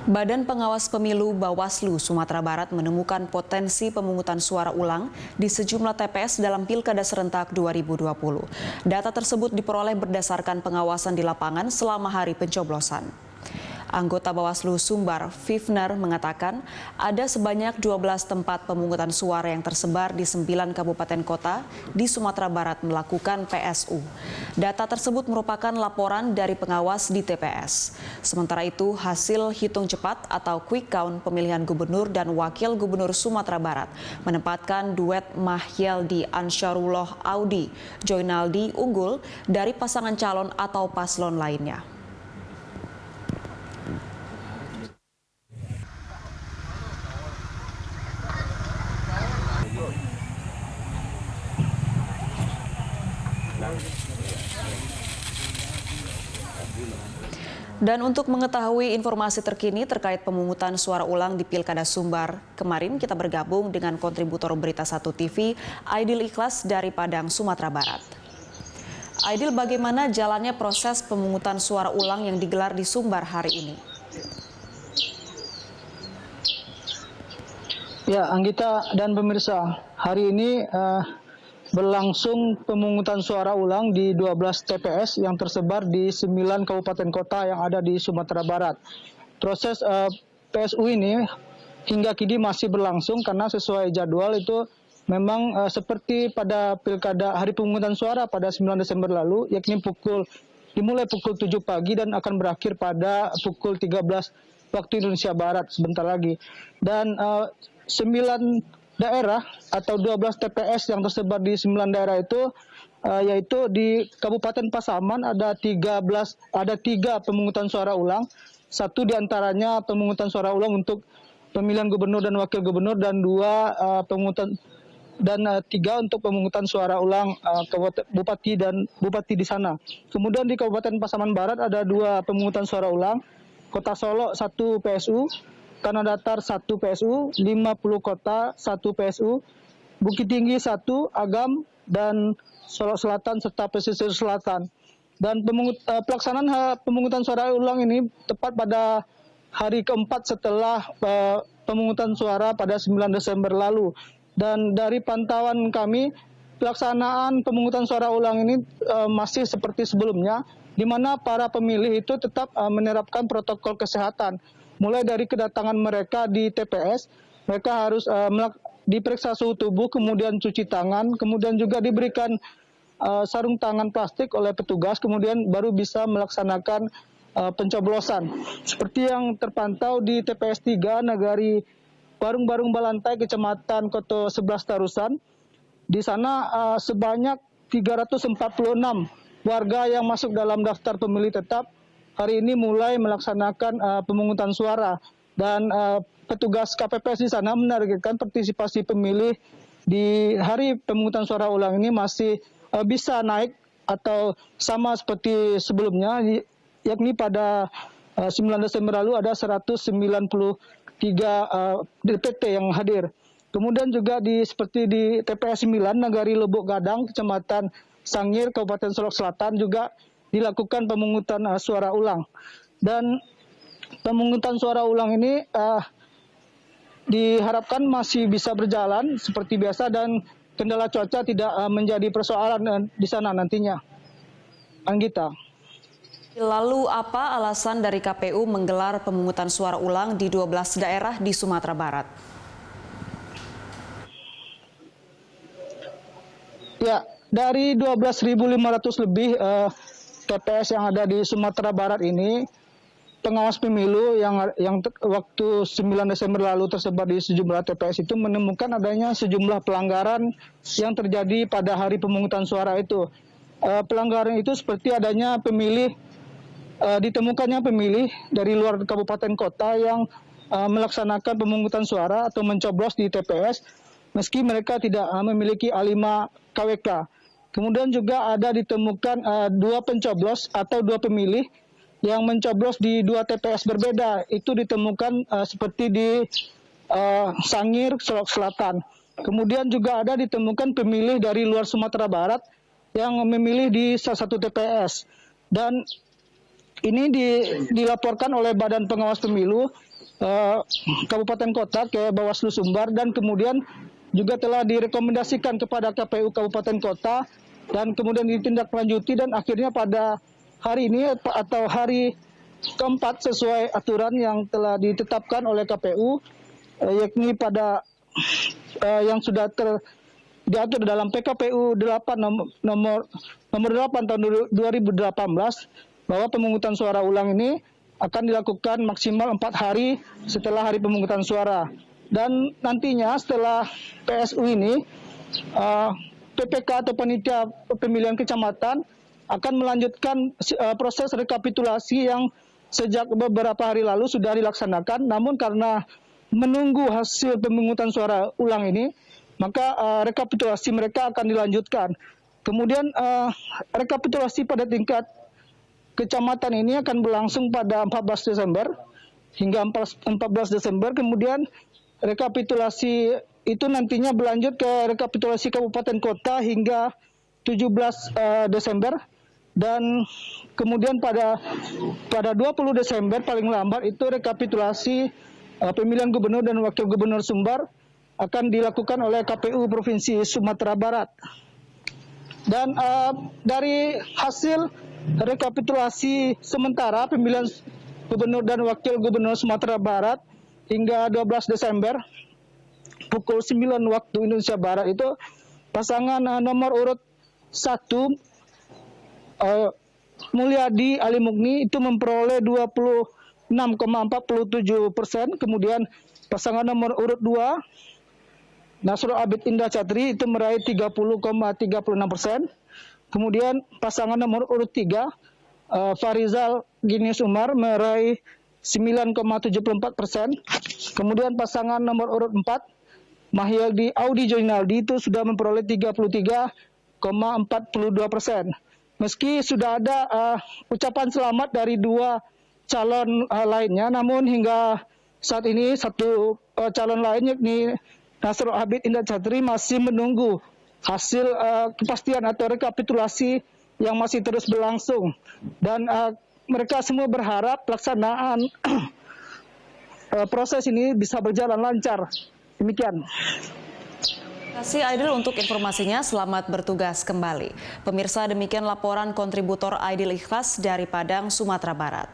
Badan Pengawas Pemilu Bawaslu Sumatera Barat menemukan potensi pemungutan suara ulang di sejumlah TPS dalam Pilkada Serentak 2020. Data tersebut diperoleh berdasarkan pengawasan di lapangan selama hari pencoblosan. Anggota Bawaslu Sumbar, Fifner, mengatakan ada sebanyak 12 tempat pemungutan suara yang tersebar di 9 kabupaten kota di Sumatera Barat melakukan PSU. Data tersebut merupakan laporan dari pengawas di TPS. Sementara itu, hasil hitung cepat atau quick count pemilihan gubernur dan wakil gubernur Sumatera Barat menempatkan duet Mahyeldi Ansyarullah Audi Joinaldi unggul dari pasangan calon atau paslon lainnya. Dan untuk mengetahui informasi terkini terkait pemungutan suara ulang di Pilkada Sumbar kemarin, kita bergabung dengan kontributor Berita 1 TV, Aidil Ikhlas dari Padang, Sumatera Barat. Aidil, bagaimana jalannya proses pemungutan suara ulang yang digelar di Sumbar hari ini? Ya, Anggita dan pemirsa, hari ini berlangsung pemungutan suara ulang di 12 TPS yang tersebar di 9 kabupaten kota yang ada di Sumatera Barat. Proses PSU ini hingga kini masih berlangsung karena sesuai jadwal itu memang seperti pada pilkada hari pemungutan suara pada 9 Desember lalu, yakni dimulai pukul 7 pagi dan akan berakhir pada pukul 13 waktu Indonesia Barat sebentar lagi. Dan 9 daerah atau 12 TPS yang tersebar di 9 daerah itu yaitu di Kabupaten Pasaman ada 3 pemungutan suara ulang. Satu diantaranya pemungutan suara ulang untuk pemilihan gubernur dan wakil gubernur dan 2 pemungutan dan 3 untuk pemungutan suara ulang bupati di sana. Kemudian di Kabupaten Pasaman Barat ada 2 pemungutan suara ulang. Kota Solo 1 PSU, Tanah Datar 1 PSU, 50 kota 1 PSU, Bukit Tinggi 1, Agam, dan Solok Selatan serta Pesisir Selatan. Dan pelaksanaan pemungutan suara ulang ini tepat pada hari keempat setelah pemungutan suara pada 9 Desember lalu. Dan dari pantauan kami, pelaksanaan pemungutan suara ulang ini masih seperti sebelumnya, di mana para pemilih itu tetap menerapkan protokol kesehatan. Mulai dari kedatangan mereka di TPS, mereka harus diperiksa suhu tubuh, kemudian cuci tangan, kemudian juga diberikan sarung tangan plastik oleh petugas, kemudian baru bisa melaksanakan pencoblosan. Seperti yang terpantau di TPS 3 Nagari Barung Balantai, Kecamatan Koto 11 Tarusan. Di sana sebanyak 346 warga yang masuk dalam daftar pemilih tetap hari ini mulai melaksanakan pemungutan suara, dan petugas KPPS di sana menargetkan partisipasi pemilih di hari pemungutan suara ulang ini masih bisa naik atau sama seperti sebelumnya, yakni pada 9 Desember lalu ada 193 DPT yang hadir. Kemudian juga seperti di TPS 9 Nagari Lubuk Gadang, Kecamatan Sangir, Kabupaten Solok Selatan juga dilakukan pemungutan suara ulang. Dan pemungutan suara ulang ini diharapkan masih bisa berjalan seperti biasa dan kendala cuaca tidak menjadi persoalan di sana nantinya. Anggita. Lalu apa alasan dari KPU menggelar pemungutan suara ulang di 12 daerah di Sumatera Barat? Ya, dari 12.500 lebih TPS yang ada di Sumatera Barat ini, pengawas pemilu yang waktu 9 Desember lalu tersebar di sejumlah TPS itu menemukan adanya sejumlah pelanggaran yang terjadi pada hari pemungutan suara itu. Pelanggaran itu seperti adanya ditemukannya pemilih dari luar kabupaten kota yang melaksanakan pemungutan suara atau mencoblos di TPS meski mereka tidak memiliki A5 KWK. Kemudian juga ada ditemukan 2 pencoblos atau 2 pemilih yang mencoblos di 2 TPS berbeda. Itu ditemukan seperti di Sangir, Solok Selatan. Kemudian juga ada ditemukan pemilih dari luar Sumatera Barat yang memilih di salah satu TPS. Dan ini dilaporkan oleh Badan Pengawas Pemilu kabupaten kota ke Bawaslu Sumbar, dan kemudian juga telah direkomendasikan kepada KPU Kabupaten Kota dan kemudian ditindaklanjuti, dan akhirnya pada hari ini atau hari keempat sesuai aturan yang telah ditetapkan oleh KPU, yakni pada yang sudah diatur dalam PKPU 8 nomor 8 tahun 2018, bahwa pemungutan suara ulang ini akan dilakukan maksimal 4 hari setelah hari pemungutan suara. Dan nantinya setelah PSU ini, PPK atau Panitia Pemilihan Kecamatan akan melanjutkan proses rekapitulasi yang sejak beberapa hari lalu sudah dilaksanakan. Namun karena menunggu hasil pemungutan suara ulang ini, maka rekapitulasi mereka akan dilanjutkan. Kemudian rekapitulasi pada tingkat kecamatan ini akan berlangsung pada 14 Desember hingga 14 Desember. Kemudian rekapitulasi itu nantinya berlanjut ke rekapitulasi kabupaten kota hingga 17 Desember. Dan kemudian pada 20 Desember paling lambat itu rekapitulasi pemilihan gubernur dan wakil gubernur Sumbar akan dilakukan oleh KPU Provinsi Sumatera Barat. Dan dari hasil rekapitulasi sementara pemilihan gubernur dan wakil gubernur Sumatera Barat hingga 12 Desember pukul 9 waktu Indonesia Barat itu, pasangan nomor urut 1 Mulyadi Ali Mukni itu memperoleh 26,47%. Kemudian pasangan nomor urut 2 Nasrul Abid Indah Catri itu meraih 30,36%. Kemudian pasangan nomor urut 3 Farizal Ginius Umar meraih 9,74%. Kemudian pasangan nomor urut 4 Mahyaldi Audi Joinaldi itu sudah memperoleh 33,42%. Meski sudah ada ucapan selamat dari 2 calon lainnya, namun hingga saat ini satu calon lain yakni Nasrul Abid Indah Catri masih menunggu hasil kepastian atau rekapitulasi yang masih terus berlangsung. Dan mereka semua berharap pelaksanaan proses ini bisa berjalan lancar. Demikian. Terima kasih Aidil untuk informasinya, selamat bertugas kembali. Pemirsa, demikian laporan kontributor Aidil Ikhlas dari Padang, Sumatera Barat.